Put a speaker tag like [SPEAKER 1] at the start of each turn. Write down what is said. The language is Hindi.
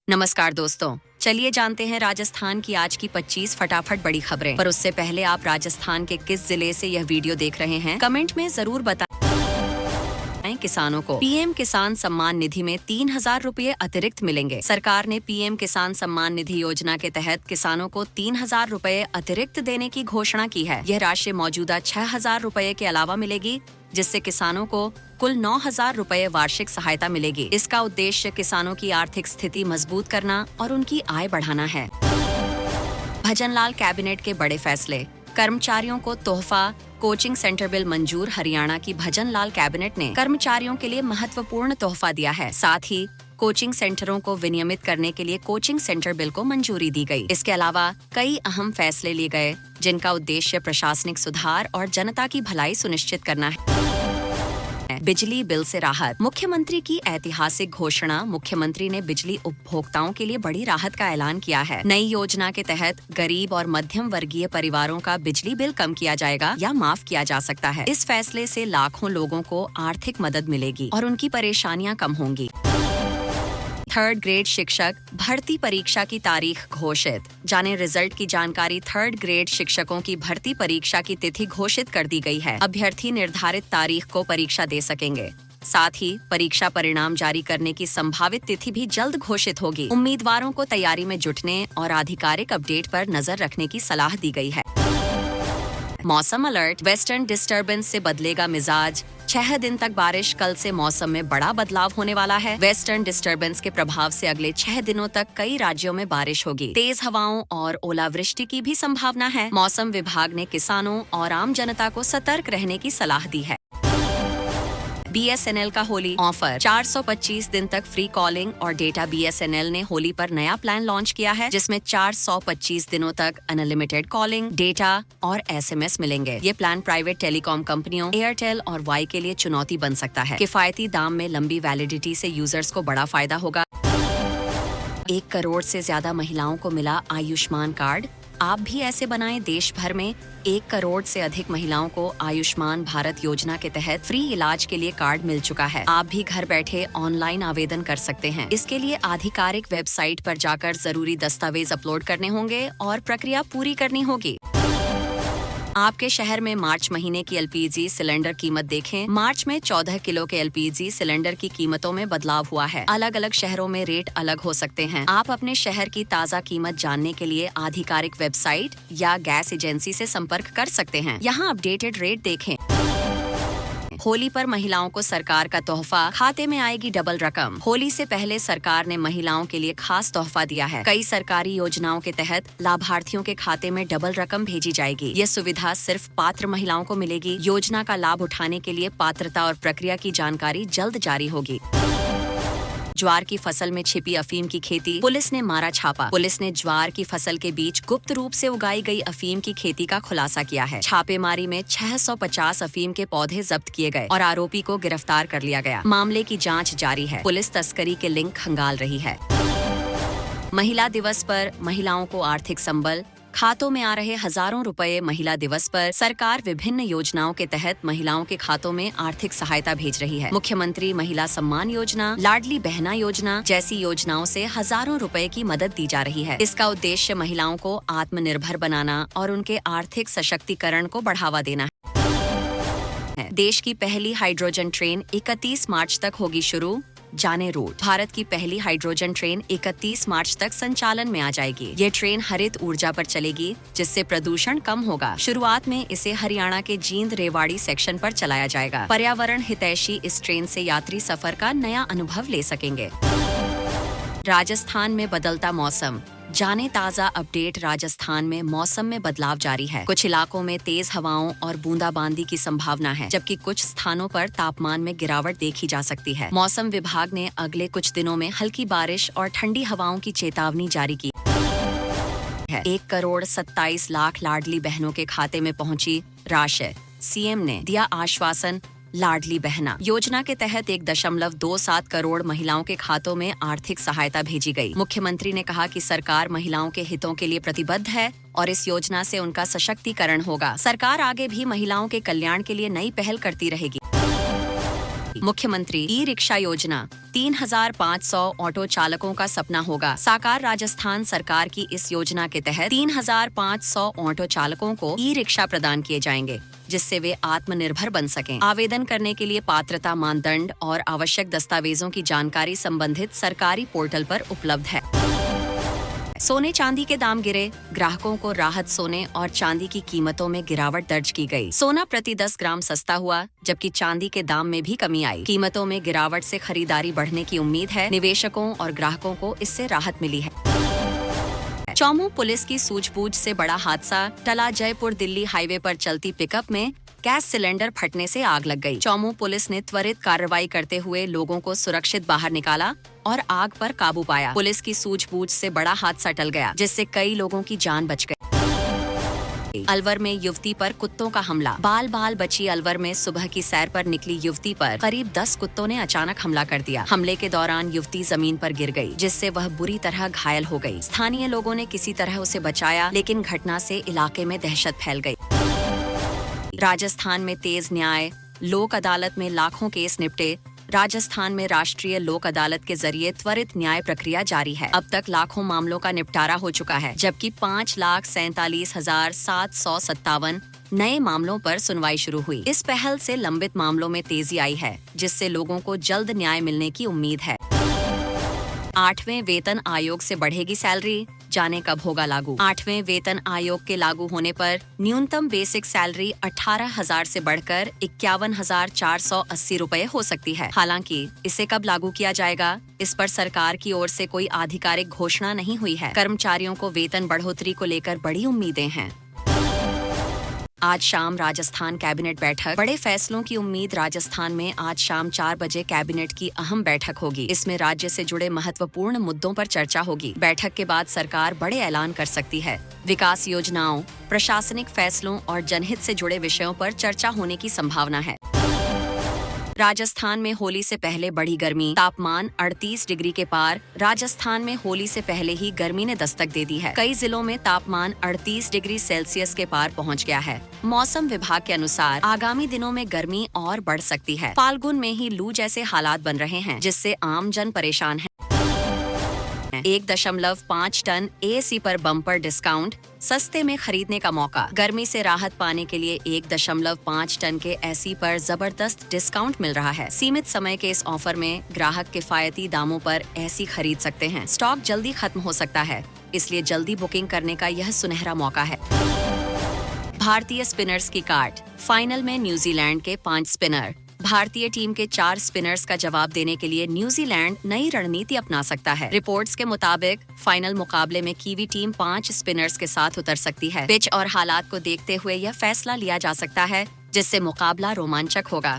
[SPEAKER 1] नमस्कार दोस्तों, चलिए जानते हैं राजस्थान की आज की 25 फटाफट बड़ी खबरें। पर उससे पहले आप राजस्थान के किस जिले से यह वीडियो देख रहे हैं, कमेंट में जरूर बताएं। किसानों को पीएम किसान सम्मान निधि में 3,000 रुपए अतिरिक्त मिलेंगे। सरकार ने पीएम किसान सम्मान निधि योजना के तहत किसानों को 3,000 रुपए अतिरिक्त देने की घोषणा की है। यह राशि मौजूदा 6,000 रुपए के अलावा मिलेगी, जिससे किसानों को कुल 9,000 रुपए वार्षिक सहायता मिलेगी। इसका उद्देश्य किसानों की आर्थिक स्थिति मजबूत करना और उनकी आय बढ़ाना है। भजनलाल कैबिनेट के बड़े फैसले, कर्मचारियों को तोहफा, कोचिंग सेंटर बिल मंजूर। हरियाणा की भजनलाल कैबिनेट ने कर्मचारियों के लिए महत्वपूर्ण तोहफा दिया है। साथ ही कोचिंग सेंटरों को विनियमित करने के लिए कोचिंग सेंटर बिल को मंजूरी दी गई। इसके अलावा कई अहम फैसले लिए गए, जिनका उद्देश्य प्रशासनिक सुधार और जनता की भलाई सुनिश्चित करना है। बिजली बिल से राहत, मुख्यमंत्री की ऐतिहासिक घोषणा। मुख्यमंत्री ने बिजली उपभोक्ताओं के लिए बड़ी राहत का ऐलान किया है। नई योजना के तहत गरीब और मध्यम वर्गीय परिवारों का बिजली बिल कम किया जाएगा या माफ किया जा सकता है। इस फैसले से लाखों लोगों को आर्थिक मदद मिलेगी और उनकी परेशानियां कम होंगी। थर्ड ग्रेड शिक्षक भर्ती परीक्षा की तारीख घोषित। जाने रिजल्ट की जानकारी। थर्ड ग्रेड शिक्षकों की भर्ती परीक्षा की तिथि घोषित कर दी गई है। अभ्यर्थी निर्धारित तारीख को परीक्षा दे सकेंगे। साथ ही परीक्षा परिणाम जारी करने की संभावित तिथि भी जल्द घोषित होगी। उम्मीदवारों को तैयारी में जुटने और आधिकारिक अपडेट पर नजर रखने की सलाह दी गई है। मौसम अलर्ट, वेस्टर्न डिस्टर्बेंस से बदलेगा मिजाज। 6 दिन तक बारिश। कल से मौसम में बड़ा बदलाव होने वाला है। वेस्टर्न डिस्टर्बेंस के प्रभाव से अगले 6 दिनों तक कई राज्यों में बारिश होगी। तेज हवाओं और ओलावृष्टि की भी संभावना है। मौसम विभाग ने किसानों और आम जनता को सतर्क रहने की सलाह दी है। BSNL का होली ऑफर, 425 दिन तक फ्री कॉलिंग और डेटा। BSNL ने होली पर नया प्लान लॉन्च किया है, जिसमें 425 दिनों तक अनलिमिटेड कॉलिंग, डेटा और SMS मिलेंगे। ये प्लान प्राइवेट टेलीकॉम कंपनियों एयरटेल और वाई के लिए चुनौती बन सकता है। किफायती दाम में लंबी वैलिडिटी से यूजर्स को बड़ा फायदा होगा। 1 करोड़ से ज्यादा महिलाओं को मिला आयुष्मान कार्ड। आप भी ऐसे बनाएं। देश भर में 1 करोड़ से अधिक महिलाओं को आयुष्मान भारत योजना के तहत फ्री इलाज के लिए कार्ड मिल चुका है। आप भी घर बैठे ऑनलाइन आवेदन कर सकते हैं। इसके लिए आधिकारिक वेबसाइट पर जाकर जरूरी दस्तावेज अपलोड करने होंगे और प्रक्रिया पूरी करनी होगी। आपके शहर में मार्च महीने की LPG सिलेंडर कीमत देखें। मार्च में 14 किलो के LPG सिलेंडर की कीमतों में बदलाव हुआ है। अलग अलग शहरों में रेट अलग हो सकते हैं। आप अपने शहर की ताज़ा कीमत जानने के लिए आधिकारिक वेबसाइट या गैस एजेंसी से संपर्क कर सकते हैं। यहाँ अपडेटेड रेट देखें। होली पर महिलाओं को सरकार का तोहफा, खाते में आएगी डबल रकम। होली से पहले सरकार ने महिलाओं के लिए खास तोहफा दिया है। कई सरकारी योजनाओं के तहत लाभार्थियों के खाते में डबल रकम भेजी जाएगी। ये सुविधा सिर्फ पात्र महिलाओं को मिलेगी। योजना का लाभ उठाने के लिए पात्रता और प्रक्रिया की जानकारी जल्द जारी होगी। ज्वार की फसल में छिपी अफीम की खेती, पुलिस ने मारा छापा। पुलिस ने ज्वार की फसल के बीच गुप्त रूप से उगाई गई अफीम की खेती का खुलासा किया है। छापेमारी में 650 अफीम के पौधे जब्त किए गए और आरोपी को गिरफ्तार कर लिया गया। मामले की जांच जारी है। पुलिस तस्करी के लिंक खंगाल रही है। महिला दिवस पर महिलाओं को आर्थिक संबल, खातों में आ रहे हजारों रुपए। महिला दिवस पर सरकार विभिन्न योजनाओं के तहत महिलाओं के खातों में आर्थिक सहायता भेज रही है। मुख्यमंत्री महिला सम्मान योजना, लाडली बहना योजना जैसी योजनाओं से हजारों रुपए की मदद दी जा रही है। इसका उद्देश्य महिलाओं को आत्मनिर्भर बनाना और उनके आर्थिक सशक्तिकरण को बढ़ावा देना है। देश की पहली हाइड्रोजन ट्रेन 31 मार्च तक होगी शुरू। जाने रूट, भारत की पहली हाइड्रोजन ट्रेन 31 मार्च तक संचालन में आ जाएगी। ये ट्रेन हरित ऊर्जा पर चलेगी, जिससे प्रदूषण कम होगा। शुरुआत में इसे हरियाणा के जींद रेवाड़ी सेक्शन पर चलाया जाएगा। पर्यावरण हितैषी इस ट्रेन से यात्री सफर का नया अनुभव ले सकेंगे। राजस्थान में बदलता मौसम, जाने ताज़ा अपडेट। राजस्थान में मौसम में बदलाव जारी है। कुछ इलाकों में तेज हवाओं और बूंदाबांदी की संभावना है, जबकि कुछ स्थानों पर तापमान में गिरावट देखी जा सकती है। मौसम विभाग ने अगले कुछ दिनों में हल्की बारिश और ठंडी हवाओं की चेतावनी जारी की है। 1 करोड़ 27 लाख लाडली बहनों के खाते में पहुंची राशि। CM ने दिया आश्वासन। लाडली बहना योजना के तहत 1.27 करोड़ महिलाओं के खातों में आर्थिक सहायता भेजी गई। मुख्यमंत्री ने कहा कि सरकार महिलाओं के हितों के लिए प्रतिबद्ध है और इस योजना से उनका सशक्तिकरण होगा। सरकार आगे भी महिलाओं के कल्याण के लिए नई पहल करती रहेगी। मुख्यमंत्री ई रिक्शा योजना 3,500 ऑटो चालकों का सपना होगा साकार। राजस्थान सरकार की इस योजना के तहत 3,500 ऑटो चालकों को ई रिक्शा प्रदान किए जाएंगे, जिससे वे आत्मनिर्भर बन सकें। आवेदन करने के लिए पात्रता मानदंड और आवश्यक दस्तावेजों की जानकारी संबंधित सरकारी पोर्टल पर उपलब्ध है। सोने चांदी के दाम गिरे, ग्राहकों को राहत। सोने और चांदी की कीमतों में गिरावट दर्ज की गई। सोना प्रति 10 ग्राम सस्ता हुआ, जबकि चांदी के दाम में भी कमी आई। कीमतों में गिरावट से खरीदारी बढ़ने की उम्मीद है। निवेशकों और ग्राहकों को इससे राहत मिली है। चौमू पुलिस की सूझबूझ से बड़ा हादसा टला। जयपुर दिल्ली हाईवे पर चलती पिकअप में गैस सिलेंडर फटने से आग लग गई। चौमू पुलिस ने त्वरित कार्रवाई करते हुए लोगों को सुरक्षित बाहर निकाला और आग पर काबू पाया। पुलिस की सूझबूझ से बड़ा हादसा टल गया, जिससे कई लोगों की जान बच गई। अलवर में युवती पर कुत्तों का हमला। बाल बाल बची अलवर में सुबह की सैर पर निकली युवती पर करीब 10 कुत्तों ने अचानक हमला कर दिया। हमले के दौरान युवती जमीन पर गिर गई, जिससे वह बुरी तरह घायल हो गई। स्थानीय लोगों ने किसी तरह उसे बचाया, लेकिन घटना से इलाके में दहशत फैल गई। राजस्थान में तेज न्याय, लोक अदालत में लाखों केस निपटे। राजस्थान में राष्ट्रीय लोक अदालत के जरिए त्वरित न्याय प्रक्रिया जारी है। अब तक लाखों मामलों का निपटारा हो चुका है, जबकि 5,47,757 नए मामलों पर सुनवाई शुरू हुई। इस पहल से लंबित मामलों में तेजी आई है, जिससे लोगों को जल्द न्याय मिलने की उम्मीद है। 8वें वेतन आयोग से बढ़ेगी सैलरी, जाने कब होगा लागू। 8वें वेतन आयोग के लागू होने पर न्यूनतम बेसिक सैलरी 18,000 से बढ़कर 51,480 रुपए हो सकती है। हालांकि इसे कब लागू किया जाएगा, इस पर सरकार की ओर से कोई आधिकारिक घोषणा नहीं हुई है। कर्मचारियों को वेतन बढ़ोतरी को लेकर बड़ी उम्मीदें हैं। आज शाम राजस्थान कैबिनेट बैठक। बड़े फैसलों की उम्मीद। राजस्थान में आज शाम 4 बजे कैबिनेट की अहम बैठक होगी। इसमें राज्य से जुड़े महत्वपूर्ण मुद्दों पर चर्चा होगी। बैठक के बाद सरकार बड़े ऐलान कर सकती है। विकास योजनाओं, प्रशासनिक फैसलों और जनहित से जुड़े विषयों पर चर्चा होने की संभावना है। राजस्थान में होली से पहले बढ़ी गर्मी। तापमान 38 डिग्री के पार। राजस्थान में होली से पहले ही गर्मी ने दस्तक दे दी है। कई जिलों में तापमान 38 डिग्री सेल्सियस के पार पहुंच गया है। मौसम विभाग के अनुसार आगामी दिनों में गर्मी और बढ़ सकती है। फाल्गुन में ही लू जैसे हालात बन रहे हैं, जिससे आम जन परेशान है। 1.5 टन एसी पर बम्पर डिस्काउंट। सस्ते में खरीदने का मौका। गर्मी से राहत पाने के लिए 1.5 टन के एसी पर जबरदस्त डिस्काउंट मिल रहा है। सीमित समय के इस ऑफर में ग्राहक किफायती दामों पर एसी खरीद सकते हैं। स्टॉक जल्दी खत्म हो सकता है, इसलिए जल्दी बुकिंग करने का यह सुनहरा मौका है। भारतीय स्पिनर्स की काट। फाइनल में न्यूजीलैंड के 5 स्पिनर। भारतीय टीम के 4 स्पिनर्स का जवाब देने के लिए न्यूजीलैंड नई रणनीति अपना सकता है। रिपोर्ट्स के मुताबिक फाइनल मुकाबले में कीवी टीम 5 स्पिनर्स के साथ उतर सकती है। पिच और हालात को देखते हुए यह फैसला लिया जा सकता है, जिससे मुकाबला रोमांचक होगा।